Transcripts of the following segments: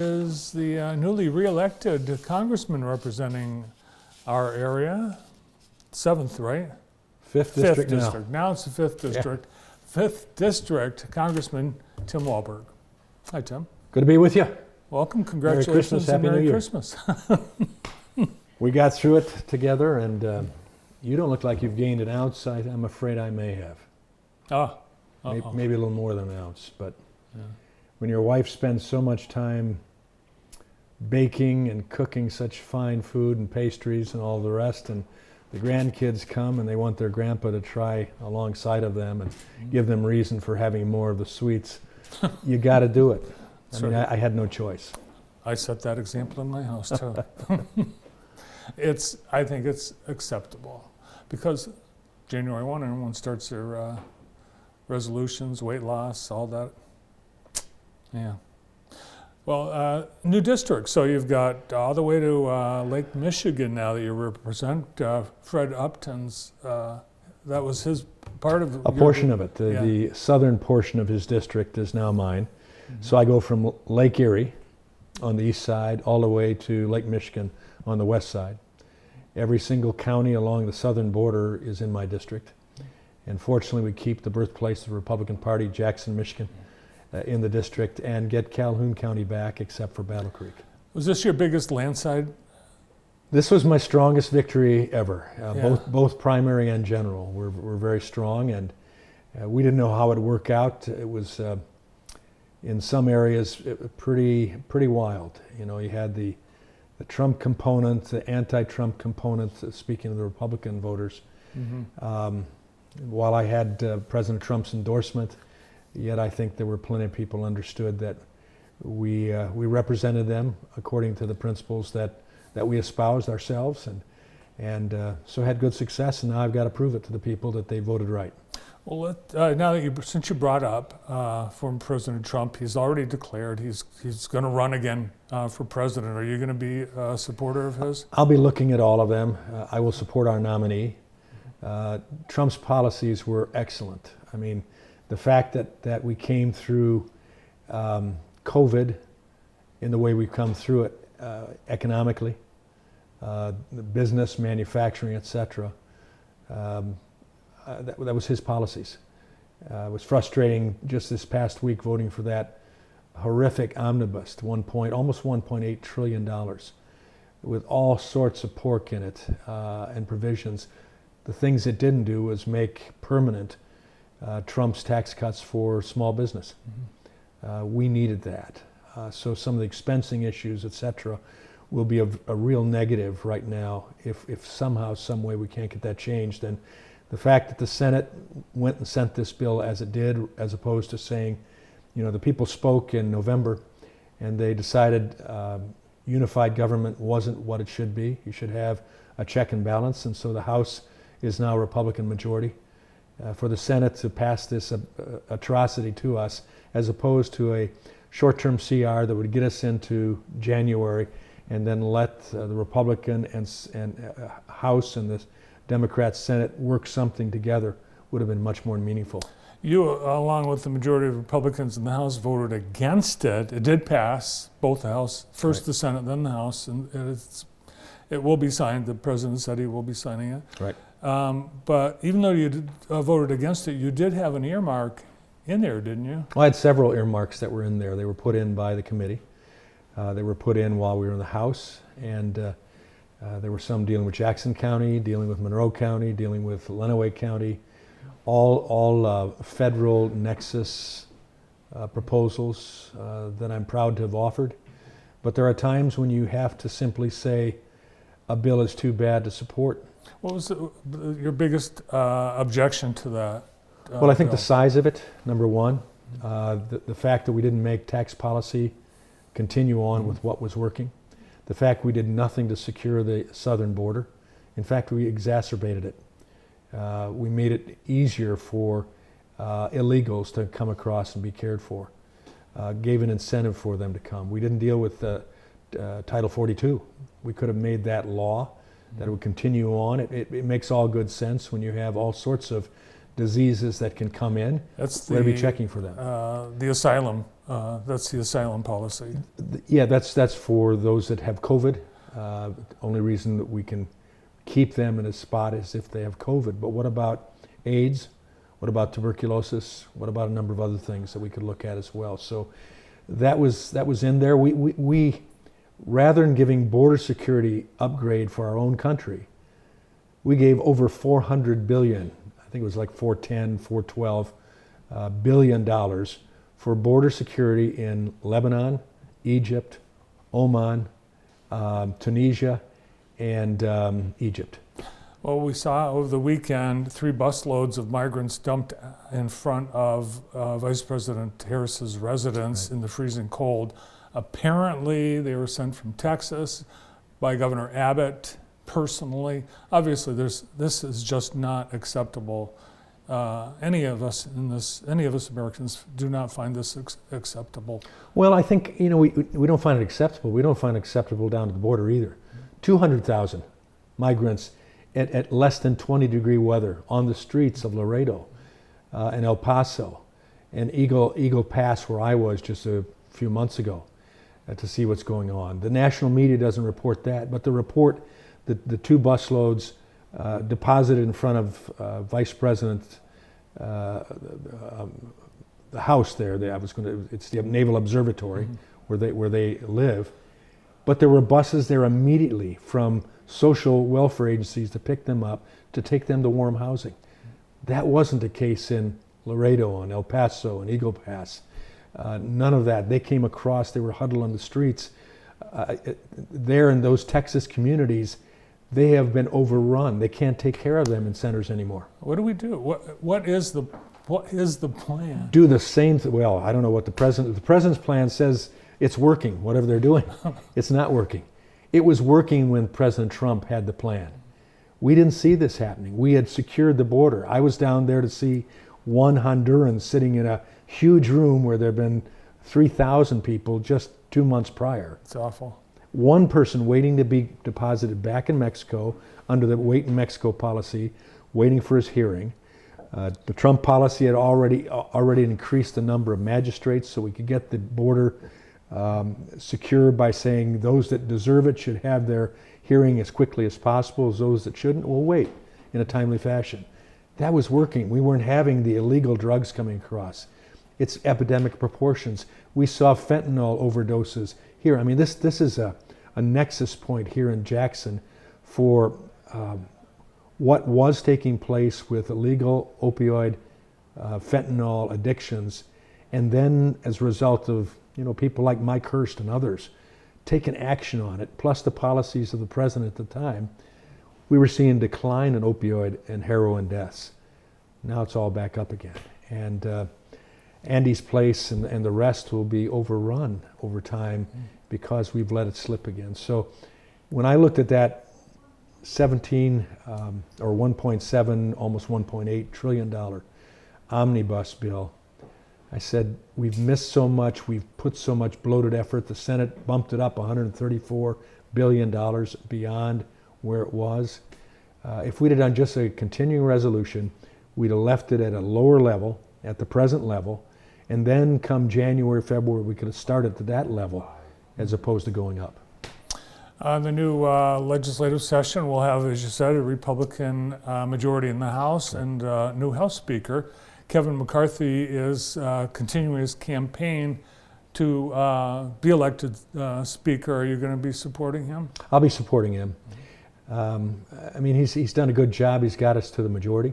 Is the newly re-elected congressman representing our area. 7th, right? 5th district now. District. Now it's the 5th district. 5th district Congressman Tim Walberg. Hi, Tim. Good to be with you. Welcome. Congratulations. Merry Christmas. Happy Merry New Year. Christmas. We got through it together, and you don't look like you've gained an ounce. I'm afraid I may have. Maybe a little more than an ounce. But when your wife spends so much time baking and cooking such fine food and pastries and all the rest, and the grandkids come and they want their grandpa to try alongside of them and give them reason for having more of the sweets, you got to do it. I had no choice. I set that example in my house too. I think it's acceptable because January 1, everyone starts their resolutions, weight loss, all that. Yeah. Well, new district. So you've got all the way to Lake Michigan now that you represent. Fred Upton's, that was his part of a portion of it. The southern portion of his district is now mine. Mm-hmm. So I go from Lake Erie on the east side all the way to Lake Michigan on the west side. Every single county along the southern border is in my district. And fortunately, we keep the birthplace of the Republican Party, Jackson, Michigan, in the district, and get Calhoun County back except for Battle Creek. Was this your biggest landslide? This was my strongest victory ever. Both primary and general were very strong, and we didn't know how it would work out. It was in some areas pretty wild. You know, you had the Trump component, the anti-Trump component, speaking of the Republican voters. Mm-hmm. While I had President Trump's endorsement, yet I think there were plenty of people understood that we represented them according to the principles that we espoused ourselves, and so had good success. And now I've got to prove it to the people that they voted right. Well, now that since you brought up former President Trump, he's already declared he's going to run again for president. Are you going to be a supporter of his? I'll be looking at all of them. I will support our nominee. Trump's policies were excellent. I mean, the fact that we came through COVID in the way we've come through it economically, the business, manufacturing, etc., that was his policies. It was frustrating just this past week voting for that horrific omnibus, almost $1.8 trillion, with all sorts of pork in it and provisions. The things it didn't do was make permanent Trump's tax cuts for small business. Mm-hmm. We needed that. So some of the expensing issues, et cetera, will be a real negative right now if somehow, some way we can't get that changed. And the fact that the Senate went and sent this bill as it did, as opposed to saying, you know, the people spoke in November and they decided unified government wasn't what it should be. You should have a check and balance. And so the House is now a Republican majority. For the Senate to pass this atrocity to us, as opposed to a short-term CR that would get us into January and then let the Republican and House and the Democrat Senate work something together, would have been much more meaningful. You, along with the majority of Republicans in the House, voted against it. It did pass, both the House, first the Senate, then the House, and it will be signed. The President said he will be signing it. Right. But even though you voted against it, you did have an earmark in there, didn't you? Well, I had several earmarks that were in there. They were put in by the committee. They were put in while we were in the House, and there were some dealing with Jackson County, dealing with Monroe County, dealing with Lenawee County, all federal nexus proposals that I'm proud to have offered. But there are times when you have to simply say a bill is too bad to support. What was your biggest objection to that? Well, I think the size of it, number one. The fact that we didn't make tax policy continue on with what was working. The fact we did nothing to secure the southern border. In fact, we exacerbated it. We made it easier for illegals to come across and be cared for. Gave an incentive for them to come. We didn't deal with Title 42. We could have made that law that it would continue on. It makes all good sense when you have all sorts of diseases that can come in. That's we're going to be checking for them. The asylum That's the asylum policy. Yeah, that's for those that have COVID. Only reason that we can keep them in a spot is if they have COVID. But what about AIDS? What about tuberculosis? What about a number of other things that we could look at as well? So that was in there. We rather than giving border security upgrade for our own country, we gave over 400 billion. I think it was like 410, 412 billion dollars for border security in Lebanon, Egypt, Oman, Tunisia, and Egypt. Well, we saw over the weekend 3 busloads of migrants dumped in front of Vice President Harris's residence in the freezing cold. Apparently, they were sent from Texas by Governor Abbott personally. Obviously, this is just not acceptable. Any of us Americans do not find this acceptable. Well, I think we don't find it acceptable. We don't find it acceptable down at the border either. 200,000 migrants at less than 20-degree weather on the streets of Laredo and El Paso and Eagle Pass, where I was just a few months ago, to see what's going on. The national media doesn't report that, but the 2 busloads deposited in front of Vice President, the house there. It's the Naval Observatory where they live. But there were buses there immediately from social welfare agencies to pick them up, to take them to warm housing. That wasn't the case in Laredo and El Paso and Eagle Pass. None of that. They came across, they were huddled on the streets. There in those Texas communities, they have been overrun. They can't take care of them in centers anymore. What do we do? What is the plan? Do the same thing. Well, I don't know what the president's plan says. It's working, whatever they're doing. It's not working. It was working when President Trump had the plan. We didn't see this happening. We had secured the border. I was down there to see one Honduran sitting in a huge room where there had been 3,000 people just 2 months prior. It's awful. One person waiting to be deposited back in Mexico under the wait in Mexico policy, waiting for his hearing. The Trump policy had already increased the number of magistrates so we could get the border secure by saying those that deserve it should have their hearing as quickly as possible, as those that shouldn't will wait in a timely fashion. That was working. We weren't having the illegal drugs coming across. It's epidemic proportions. We saw fentanyl overdoses here. I mean, this is a nexus point here in Jackson for what was taking place with illegal opioid fentanyl addictions, and then as a result of people like Mike Hurst and others taking action on it, plus the policies of the president at the time, we were seeing decline in opioid and heroin deaths. Now it's all back up again. And Andy's place and the rest will be overrun over time because we've let it slip again. So when I looked at that 17 or 1.7, almost $1.8 trillion omnibus bill, I said, we've missed so much, we've put so much bloated effort. The Senate bumped it up $134 billion beyond where it was. If we'd have done just a continuing resolution, we'd have left it at a lower level, at the present level, and then come January, February, we could have started at that level as opposed to going up. The new legislative session will have, as you said, a Republican majority in the House and a new House Speaker. Kevin McCarthy is continuing his campaign to be elected Speaker. Are you going to be supporting him? I'll be supporting him. I mean, he's done a good job. He's got us to the majority.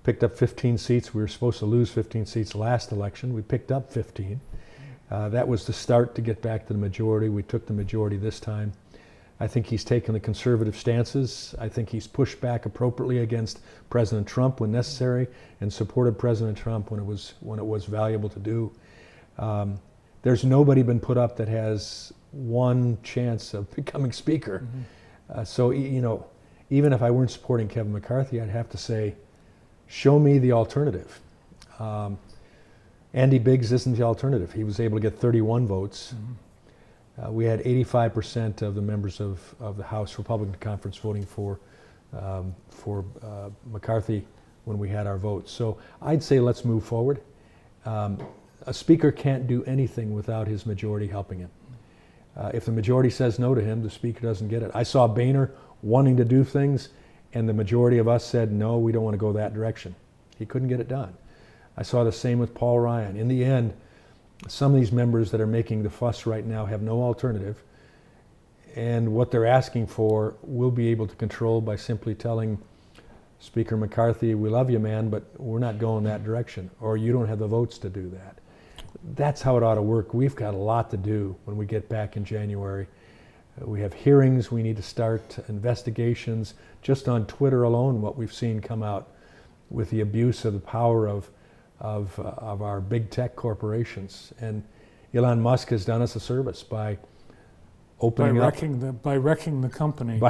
Picked up 15 seats. We were supposed to lose 15 seats last election. We picked up 15. That was the start to get back to the majority. We took the majority this time. I think he's taken the conservative stances. I think he's pushed back appropriately against President Trump when necessary and supported President Trump when it was valuable to do. There's nobody been put up that has one chance of becoming Speaker. So, even if I weren't supporting Kevin McCarthy, I'd have to say, show me the alternative. Andy Biggs isn't the alternative. He was able to get 31 votes. We had 85% of the members of the House Republican Conference voting for McCarthy when we had our votes. So I'd say let's move forward. A speaker can't do anything without his majority helping him. If the majority says no to him, the speaker doesn't get it. I saw Boehner wanting to do things, and the majority of us said, no, we don't want to go that direction. He couldn't get it done. I saw the same with Paul Ryan. In the end, some of these members that are making the fuss right now have no alternative, and what they're asking for we'll be able to control by simply telling Speaker McCarthy, we love you, man, but we're not going that direction, or you don't have the votes to do that. That's how it ought to work. We've got a lot to do when we get back in January. We have hearings, we need to start investigations. Just on Twitter alone, what we've seen come out with the abuse of the power of our big tech corporations. And Elon Musk has done us a service by opening by wrecking the company.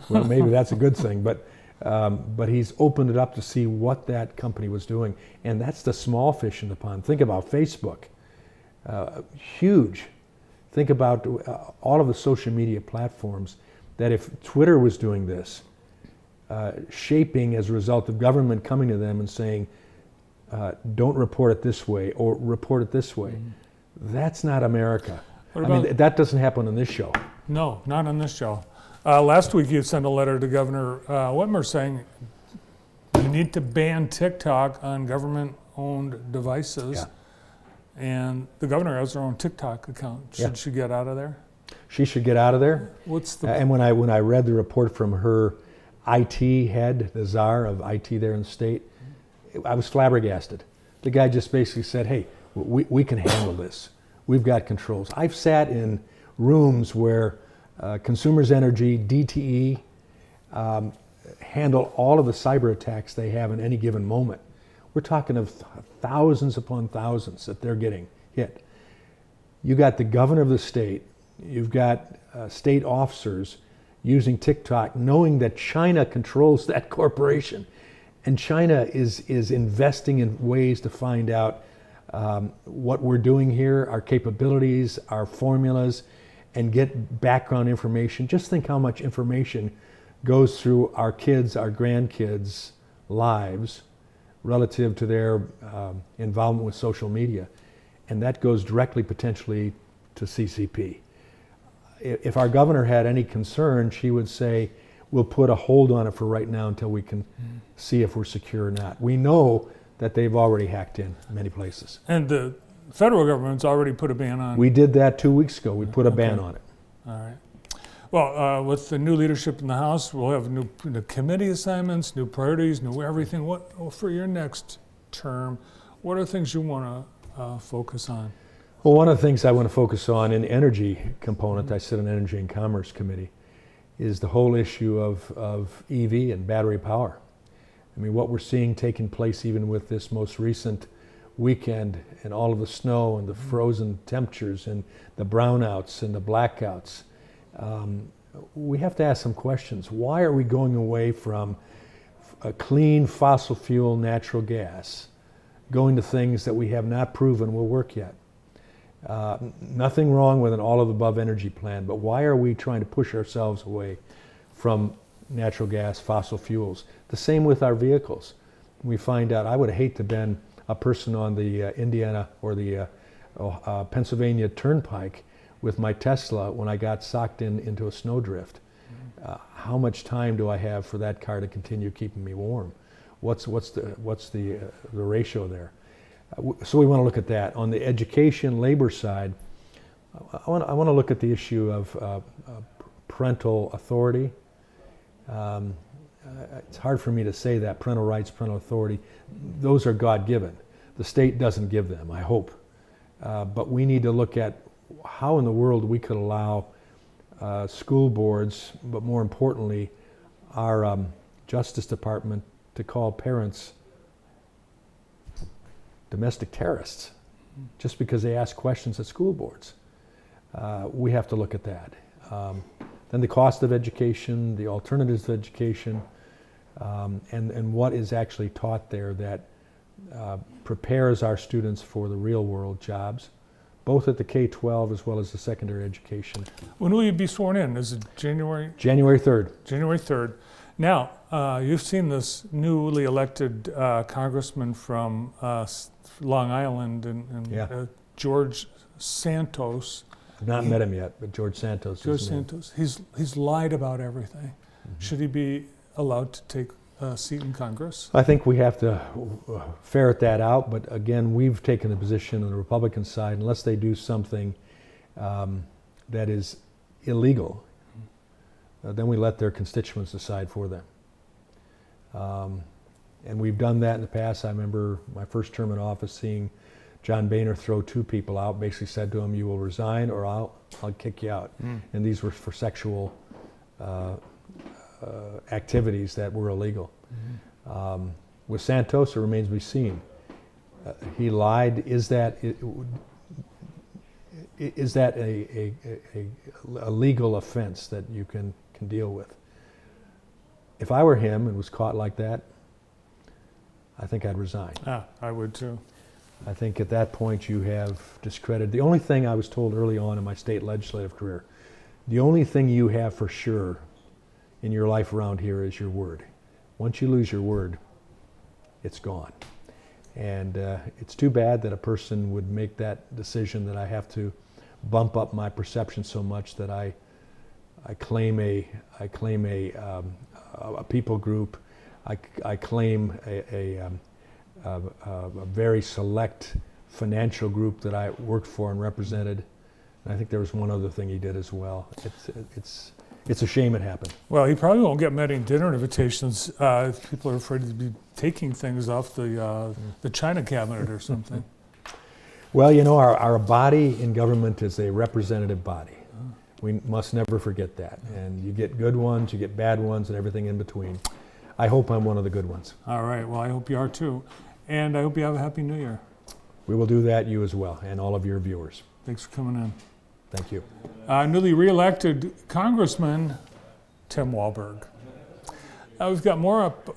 Well, maybe that's a good thing, but he's opened it up to see what that company was doing. And that's the small fish in the pond. Think about Facebook. Huge. Think about all of the social media platforms that if Twitter was doing this, shaping as a result of government coming to them and saying, don't report it this way or report it this way. That's not America. I mean, that doesn't happen on this show. No, not on this show. Last week you sent a letter to Governor Whitmer saying you need to ban TikTok on government-owned devices. Yeah. And the governor has her own TikTok account. Should she get out of there? She should get out of there. What's the and when I read the report from her IT head, the czar of IT there in the state, I was flabbergasted. The guy just basically said, hey, we can handle this. We've got controls. I've sat in rooms where Consumers Energy, DTE, handle all of the cyber attacks they have in any given moment. We're talking of thousands upon thousands that they're getting hit. You got the governor of the state, you've got state officers using TikTok, knowing that China controls that corporation. And China is investing in ways to find out what we're doing here, our capabilities, our formulas, and get background information. Just think how much information goes through our kids, our grandkids' lives relative to their involvement with social media. And that goes directly potentially to CCP. If our governor had any concern, she would say, we'll put a hold on it for right now until we can see if we're secure or not. We know that they've already hacked in many places. And the federal government's already put a ban on. We did that 2 weeks ago. We put a ban on it. All right. Well, with the new leadership in the House, we'll have new committee assignments, new priorities, new everything. What for your next term? What are things you want to focus on? Well, one of the things I want to focus on in the energy component, I sit on Energy and Commerce Committee, is the whole issue of EV and battery power. I mean, what we're seeing taking place even with this most recent weekend and all of the snow and the frozen temperatures and the brownouts and the blackouts, we have to ask some questions. Why are we going away from a clean fossil fuel natural gas, going to things that we have not proven will work yet? Nothing wrong with an all-of-the-above energy plan, but why are we trying to push ourselves away from natural gas, fossil fuels? The same with our vehicles. We find out, I would hate to have been a person on the Indiana or the Pennsylvania Turnpike with my Tesla when I got socked into a snowdrift. How much time do I have for that car to continue keeping me warm? What's the ratio there? So we want to look at that. On the education labor side, I want to look at the issue of parental authority. It's hard for me to say that, parental rights, parental authority. Those are God-given. The state doesn't give them, I hope. But we need to look at how in the world we could allow school boards, but more importantly, our Justice Department to call parents domestic terrorists just because they ask questions at school boards. We have to look at that. Then the cost of education, the alternatives to education, and what is actually taught there that prepares our students for the real world jobs, both at the K-12 as well as the secondary education. When will you be sworn in? Is it January? January 3rd. January 3rd. Now, you've seen this newly elected congressman from Long Island, and Yeah. George Santos. I've not met him yet, but George Santos is George his name. Santos. He's lied about everything. Mhm. Should he be allowed to take a seat in Congress? I think we have to ferret that out, but again, we've taken the position on the Republican side, unless they do something that is illegal, then we let their constituents decide for them. And we've done that in the past. I remember my first term in office seeing John Boehner throw two people out, basically said to him, "You will resign or I'll kick you out." And these were for sexual activities that were illegal. With Santos, it remains to be seen. He lied. Is that a legal offense that you can deal with? If I were him and was caught like that, I think I'd resign. I would too. I think at that point you have discredited. The only thing I was told early on in my state legislative career, the only thing you have for sure in your life around here is your word. Once you lose your word, it's gone. And it's too bad that a person would make that decision, that I have to bump up my perception so much that I claim a people group. I claim a very select financial group that I worked for and represented. And I think there was one other thing he did as well. It's a shame it happened. Well, he probably won't get many dinner invitations if people are afraid to be taking things off the China cabinet or something. Well, you know, our body in government is a representative body. We must never forget that. And you get good ones, you get bad ones, and everything in between. I hope I'm one of the good ones. All right. Well, I hope you are too. And I hope you have a Happy New Year. We will do that, you as well, and all of your viewers. Thanks for coming in. Thank you. Newly re-elected Congressman Tim Walberg. We've got more up.